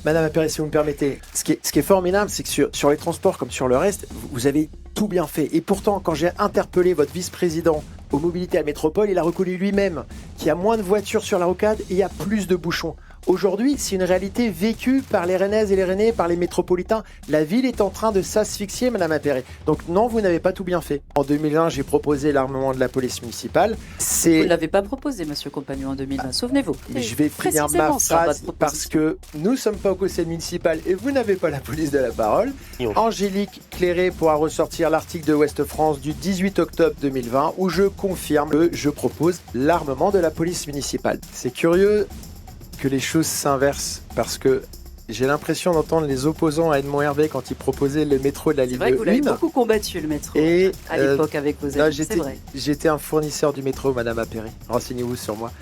Madame Appéré, si vous me permettez, ce qui est formidable, c'est que sur les transports comme sur le reste, vous avez tout bien fait. Et pourtant, quand j'ai interpellé votre vice-président aux mobilités à la métropole, il a reconnu lui-même qu'il y a moins de voitures sur la rocade et il y a plus de bouchons. Aujourd'hui, c'est une réalité vécue par les Rennaises et les Rennais, par les métropolitains. La ville est en train de s'asphyxier, Madame Appéré. Donc non, vous n'avez pas tout bien fait. En 2001, j'ai proposé l'armement de la police municipale. Vous ne l'avez pas proposé, Monsieur Compagnon, en 2020, souvenez-vous. Mais je vais finir ma phrase parce que nous ne sommes pas au conseil municipal et vous n'avez pas la police de la parole. Angélique Cléré pourra ressortir l'article de Ouest France du 18 octobre 2020 où je confirme que je propose l'armement de la police municipale. C'est curieux que les choses s'inversent parce que j'ai l'impression d'entendre les opposants à Edmond Hervé quand il proposait le métro de la ligne 1. C'est vrai que vous l'avez beaucoup combattu, le métro, à l'époque avec vos amis, c'est vrai. J'étais un fournisseur du métro, Madame Appéré. Renseignez-vous sur moi.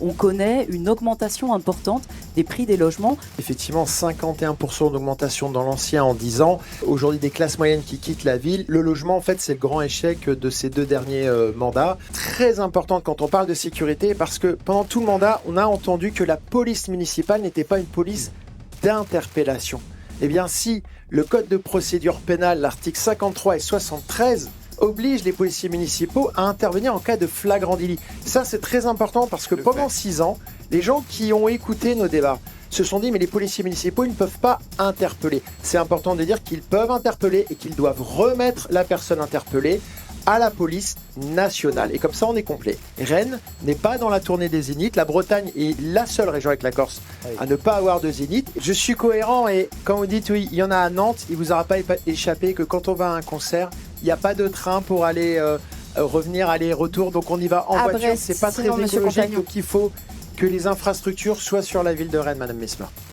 On connaît une augmentation importante des prix des logements. Effectivement, 51% d'augmentation dans l'ancien en 10 ans. Aujourd'hui, des classes moyennes qui quittent la ville. Le logement, en fait, c'est le grand échec de ces 2 derniers mandats. Très important quand on parle de sécurité parce que pendant tout le mandat, on a entendu que la police municipale n'était pas une police d'interpellation. Eh bien, si le code de procédure pénale, l'article 53 et 73, oblige les policiers municipaux à intervenir en cas de flagrant délit. Ça, c'est très important parce que pendant 6 ans, les gens qui ont écouté nos débats se sont dit mais les policiers municipaux, ils ne peuvent pas interpeller. C'est important de dire qu'ils peuvent interpeller et qu'ils doivent remettre la personne interpellée à la police nationale. Et comme ça, on est complet. Rennes n'est pas dans la tournée des zéniths. La Bretagne est la seule région avec la Corse à ne pas avoir de zénith. Je suis cohérent et quand vous dites oui, il y en a à Nantes, il vous aura pas échappé que quand on va à un concert, il n'y a pas de train pour aller revenir aller-retour. Donc on y va en voiture. C'est pas très écologique. Donc il faut que les infrastructures soient sur la ville de Rennes, Madame Messmer.